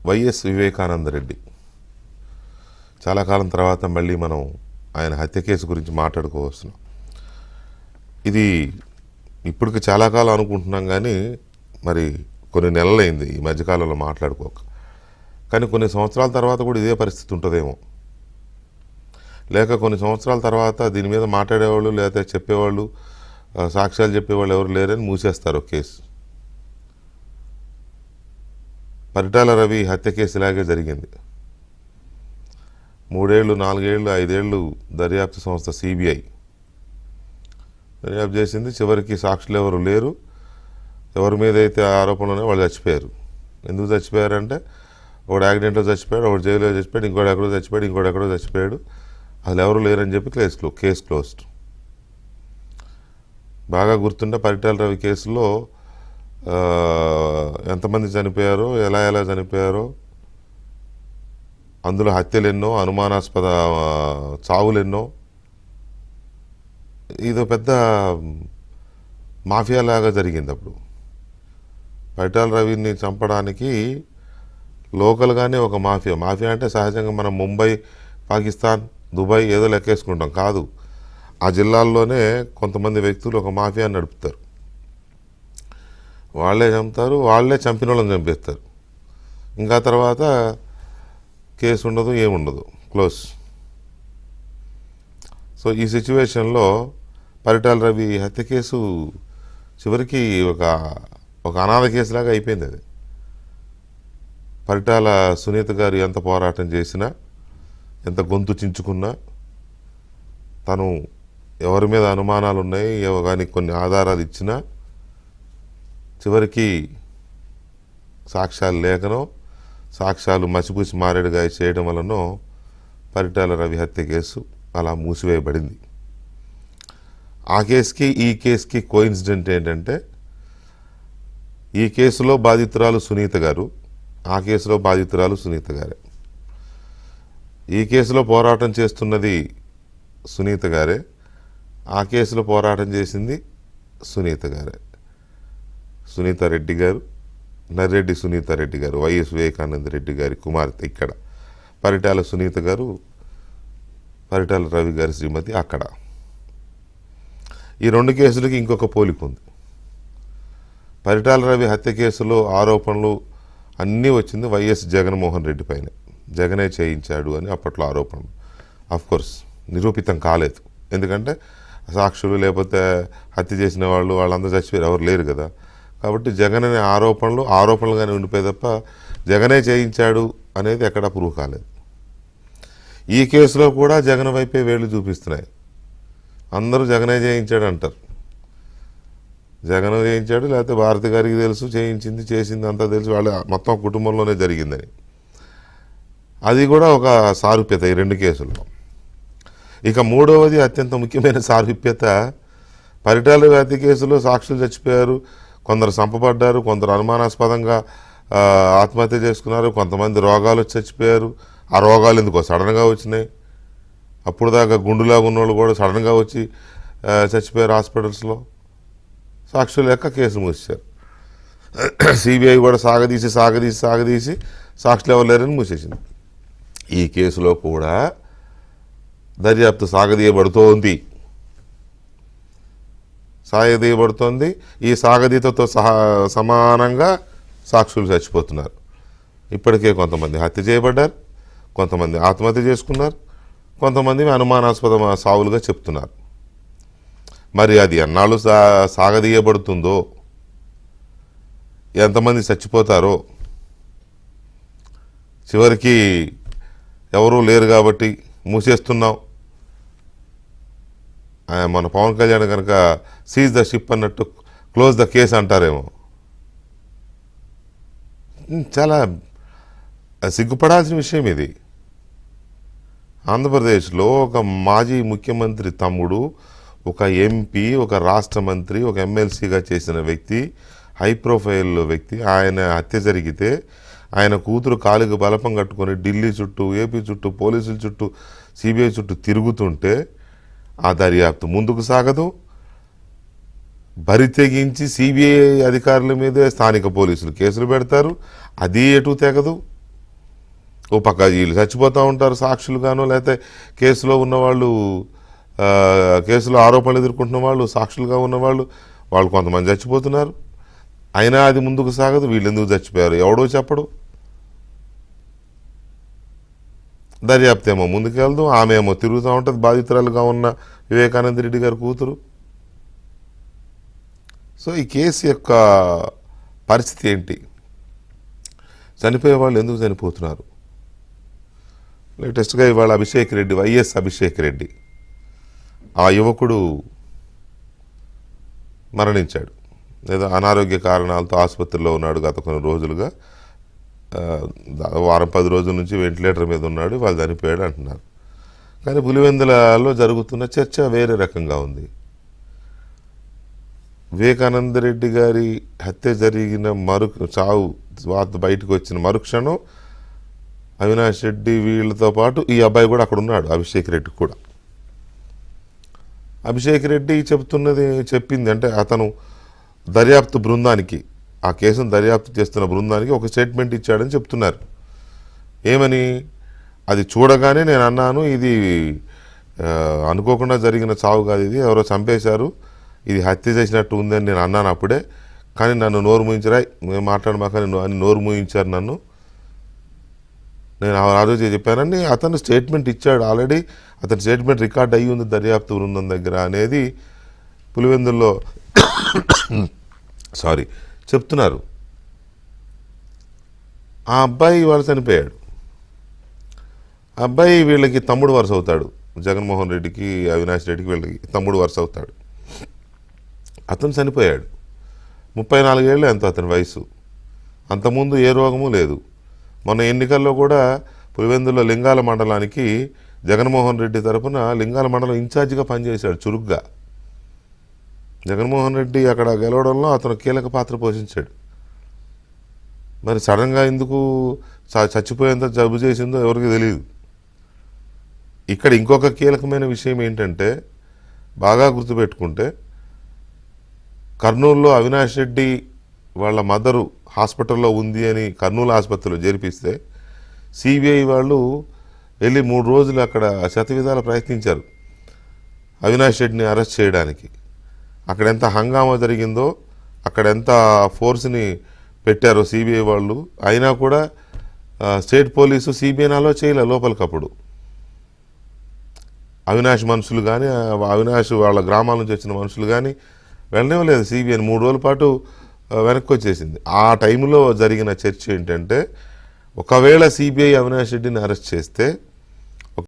YS Vivekananda Reddy చాలా కాలం తర్వాత మళ్ళీ మనం ఆయన హత్య కేసు గురించి మాట్లాడుకోవస్తున్నాం. ఇది ఇప్పటికి చాలా కాలం అనుకుంటున్నాం, కానీ మరి కొన్ని నెలలైంది ఈ మధ్యకాలంలో మాట్లాడుకోక. కానీ కొన్ని సంవత్సరాల తర్వాత కూడా ఇదే పరిస్థితి ఉంటుందేమో, లేక కొన్ని సంవత్సరాల తర్వాత దీని మీద మాట్లాడేవాళ్ళు లేకపోతే చెప్పేవాళ్ళు, సాక్ష్యాలు చెప్పేవాళ్ళు ఎవరు లేరని మూసేస్తారు కేసు. పరిటాల రవి హత్య కేసు ఇలాగే జరిగింది. 3 ఏళ్ళు 4 ఏళ్ళు 5 ఏళ్ళు దర్యాప్తు సంస్థ సిబిఐ దర్యాప్తు చేసింది. చివరికి సాక్షులు ఎవరు లేరు. ఎవరి మీద అయితే ఆరోపణలు వాళ్ళు చచ్చిపోయారు. ఎందుకు చచ్చిపోయారంటే ఒకడు యాక్సిడెంట్లో చచ్చిపోయాడు, ఒకడు జైల్లో చచ్చిపోయాడు, ఇంకోటి ఎక్కడో చచ్చిపోయాడు, ఇంకోటి ఎక్కడో చచ్చిపోయాడు, అసలు ఎవరు లేరని చెప్పి కేసు క్లోజ్డ్. బాగా గుర్తుంటే పరిటాల రవి కేసులో ఎంతమంది చనిపోయారో, ఎలా చనిపోయారో, అందులో హత్యలు ఎన్నో, అనుమానాస్పద చావులు ఎన్నో. ఇదో పెద్ద మాఫియాలాగా జరిగింది. అప్పుడు పరిటాల రవిని చంపడానికి లోకల్గానే ఒక మాఫియా అంటే సహజంగా మనం ముంబై, పాకిస్తాన్, దుబాయ్ ఏదో లెక్కేసుకుంటాం కాదు. ఆ జిల్లాల్లోనే కొంతమంది వ్యక్తులు ఒక మాఫియా నడుపుతారు. వాళ్ళే చంపుతారు, వాళ్ళే చంపిన వాళ్ళని చంపేస్తారు. ఇంకా తర్వాత కేసు ఉండదు, ఏముండదు, క్లోజ్. సో ఈ సిచ్యువేషన్లో పరిటాల రవి హత్య కేసు చివరికి ఒక అనాథ కేసులాగా అయిపోయింది. అది పరిటాల సునీత గారు ఎంత పోరాటం చేసినా, ఎంత గొంతు చించుకున్నా, తను ఎవరి మీద అనుమానాలు ఉన్నాయి కానీ కొన్ని ఆధారాలు ఇచ్చినా చివరికి సాక్ష్యాలు లేకనో, సాక్ష్యాలు మసిపూసి మారేడుగా చేయడం వలనో పరిటాల రవి హత్య కేసు అలా మూసివేయబడింది. ఆ కేసుకి ఈ కేసుకి కోయిన్సిడెంట్ ఏంటంటే, ఈ కేసులో బాధితురాలు సునీత గారు, ఆ కేసులో బాధితురాలు సునీత గారే. ఈ కేసులో పోరాటం చేస్తున్నది సునీత గారే, ఆ కేసులో పోరాటం చేసింది సునీత గారే. సునీతారెడ్డి గారు, నర్రెడ్డి సునీతారెడ్డి గారు, వైఎస్ వివేకానంద రెడ్డి గారి కుమార్తె ఇక్కడ. పరిటాల సునీత గారు, పరిటాల రవి గారి శ్రీమతి అక్కడ. ఈ 2 కేసులకి ఇంకొక పోలిక ఉంది. పరిటాల రవి హత్య కేసులో ఆరోపణలు అన్నీ వచ్చింది వైఎస్ జగన్మోహన్ రెడ్డి పైన. జగనే చేయించాడు అని అప్పట్లో ఆరోపణలు. అఫ్కోర్స్ నిరూపితం కాలేదు, ఎందుకంటే సాక్షులు లేకపోతే హత్య చేసిన వాళ్ళందరూ చచ్చిపోయారు, ఎవరు లేరు కదా. కాబట్టి జగన్ అనే ఆరోపణలుగానే ఉండిపోయి తప్ప జగనే చేయించాడు అనేది ఎక్కడ ప్రూవ్ కాలేదు. ఈ కేసులో కూడా జగన్ వైపే వేళ్ళు చూపిస్తున్నాయి. అందరూ జగనే చేయించాడు అంటారు. జగన్ చేయించాడు, లేకపోతే భారతి గారికి తెలుసు, చేసింది అంతా తెలుసు, వాళ్ళ మొత్తం కుటుంబంలోనే జరిగిందని. అది కూడా ఒక సారూప్యత ఈ 2 కేసుల్లో. ఇక 3వది అత్యంత ముఖ్యమైన సారూప్యత, పరిటాల హత్య కేసులో సాక్షులు చచ్చిపోయారు, కొందరు చంపబడ్డారు, కొందరు అనుమానాస్పదంగా ఆత్మహత్య చేసుకున్నారు, కొంతమంది రోగాలు చచ్చిపోయారు. ఆ రోగాలు ఎందుకో సడన్గా వచ్చినాయి. అప్పుడు దాకా గుండులాగా ఉన్నోళ్ళు కూడా సడన్గా వచ్చి చచ్చిపోయారు హాస్పిటల్స్లో. సాక్షులు లెక్క కేసు మూసేశారు. సిబిఐ కూడా సాగదీసి సాక్షులు ఎవరు లేరని మూసేసింది. ఈ కేసులో కూడా దర్యాప్తు సాగదీయబడుతోంది. ఈ సాగదీతతో సమానంగా సాక్షులు చచ్చిపోతున్నారు. ఇప్పటికే కొంతమంది హత్య చేయబడ్డారు, కొంతమంది ఆత్మహత్య చేసుకున్నారు, కొంతమంది అనుమానాస్పద సావులుగా చెప్తున్నారు. మరి అది ఎన్నాళ్ళు సాగదీయబడుతుందో, ఎంతమంది చచ్చిపోతారో, చివరికి ఎవరూ లేరు కాబట్టి మూసేస్తున్నాం. మన పవన్ కళ్యాణ్ కనుక సీజ్ ద షిప్ అన్నట్టు క్లోజ్ ద కేసు అంటారేమో. చాలా సిగ్గుపడాల్సిన విషయం ఇది. ఆంధ్రప్రదేశ్లో ఒక మాజీ ముఖ్యమంత్రి తమ్ముడు, ఒక ఎంపీ, ఒక రాష్ట్ర మంత్రి, ఒక ఎమ్మెల్సీగా చేసిన వ్యక్తి, హై ప్రొఫైల్ వ్యక్తి, ఆయన హత్య జరిగితే ఆయన కూతురు కాలుకి బలపం కట్టుకొని ఢిల్లీ చుట్టూ, ఏపీ చుట్టూ, పోలీసుల చుట్టూ, సిబిఐ చుట్టూ తిరుగుతుంటే ఆ దర్యాప్తు ముందుకు సాగదు. బరి తెగించి సిబిఐ అధికారుల మీదే స్థానిక పోలీసులు కేసులు పెడతారు, అది ఎటు తెగదు. ఓ పక్క వీళ్ళు చచ్చిపోతూ ఉంటారు సాక్షులుగానో, లేకపోతే కేసులో ఉన్నవాళ్ళు, కేసులో ఆరోపణలు ఎదుర్కొంటున్న వాళ్ళు, సాక్షులుగా ఉన్నవాళ్ళు, వాళ్ళు కొంతమంది చచ్చిపోతున్నారు. అయినా అది ముందుకు సాగదు. వీళ్ళు ఎందుకు చచ్చిపోయారు ఎవడో చెప్పడు. దర్యాప్తు ఏమో ముందుకెళ్దు, ఆమె ఏమో తిరుగుతూ ఉంటుంది బాధితురాలుగా ఉన్న వివేకానంద రెడ్డి గారి కూతురు. సో ఈ కేసు యొక్క పరిస్థితి ఏంటి? చనిపోయే వాళ్ళు ఎందుకు చనిపోతున్నారు? లేటెస్ట్గా ఇవాళ అభిషేక్ రెడ్డి, వైఎస్ అభిషేక్ రెడ్డి, ఆ యువకుడు మరణించాడు. లేదా అనారోగ్య కారణాలతో ఆసుపత్రిలో ఉన్నాడు గత కొన్ని రోజులుగా. వారం 10 రోజుల నుంచి వెంటిలేటర్ మీద ఉన్నాడు, వాళ్ళు చనిపోయాడు అంటున్నారు. కానీ పులివెందులలో జరుగుతున్న చర్చ వేరే రకంగా ఉంది. వివేకానంద రెడ్డి గారి హత్య జరిగిన చావు వార్త బయటకు వచ్చిన మరుక్షణం అవినాష్ రెడ్డి వీళ్ళతో పాటు ఈ అబ్బాయి కూడా అక్కడ ఉన్నాడు, అభిషేక్ రెడ్డి కూడా. అభిషేక్ రెడ్డి చెప్పింది అంటే అతను దర్యాప్తు బృందానికి, ఆ కేసును దర్యాప్తు చేస్తున్న బృందానికి ఒక స్టేట్మెంట్ ఇచ్చాడని చెప్తున్నారు. ఏమని? అది చూడగానే నేను అన్నాను, ఇది అనుకోకుండా జరిగిన చావు కాదు, ఇది ఎవరో చంపేశారు, ఇది హత్య చేసినట్టు ఉందని నేను అన్నాను అప్పుడే. కానీ నన్ను నోరు మూయించరా, మేము మాట్లాడమాకని అని నోరు మూయించారు నన్ను. నేను ఆ రోజు చెప్పానని అతను స్టేట్మెంట్ ఇచ్చాడు. ఆల్రెడీ అతని స్టేట్మెంట్ రికార్డ్ అయ్యి ఉంది దర్యాప్తు బృందం దగ్గర అనేది పులివెందుల్లో చెప్తున్నారు. ఆ అబ్బాయి వాళ్ళు చనిపోయాడు. ఆ అబ్బాయి వీళ్ళకి తమ్ముడు వరుస అవుతాడు. జగన్మోహన్ రెడ్డికి, అవినాష్ రెడ్డికి, వీళ్ళకి తమ్ముడు వరుస అవుతాడు. అతను చనిపోయాడు. 34 ఏళ్ళు ఎంతో అతని వయసు. అంతకుముందు ఏ రోగము లేదు. మొన్న ఎన్నికల్లో కూడా పులివెందుల లింగాల మండలానికి జగన్మోహన్ రెడ్డి తరఫున లింగాల మండలం ఇన్ఛార్జిగా పనిచేశాడు చురుగ్గా. జగన్మోహన్ రెడ్డి అక్కడ గెలవడంలో అతను కీలక పాత్ర పోషించాడు. మరి సడన్గా ఎందుకు చచ్చిపోయేంత జబ్బు చేసిందో ఎవరికి తెలియదు. ఇక్కడ ఇంకొక కీలకమైన విషయం ఏంటంటే, బాగా గుర్తుపెట్టుకుంటే, కర్నూలులో అవినాష్ రెడ్డి వాళ్ళ మదరు హాస్పిటల్లో ఉంది అని కర్నూలు ఆసుపత్రిలో చేర్పిస్తే సిబిఐ వాళ్ళు వెళ్ళి 3 రోజులు అక్కడ శతవిధాల ప్రయత్నించారు అవినాష్ రెడ్డిని అరెస్ట్ చేయడానికి. అక్కడ ఎంత హంగామా జరిగిందో, అక్కడ ఎంత ఫోర్స్ని పెట్టారో సిబిఐ వాళ్ళు. అయినా కూడా స్టేట్ పోలీసు సిబిఐని అలో చేయలే లోపలికప్పుడు. అవినాష్ మనుషులు కానీ, అవినాష్ వాళ్ళ గ్రామాల నుంచి వచ్చిన మనుషులు కానీ వెళ్ళనివ్వలేదు సిబిఐని. 3 రోజుల పాటు వెనక్కి వచ్చేసింది. ఆ టైంలో జరిగిన చర్చ ఏంటంటే, ఒకవేళ సిబిఐ అవినాష్ రెడ్డిని అరెస్ట్ చేస్తే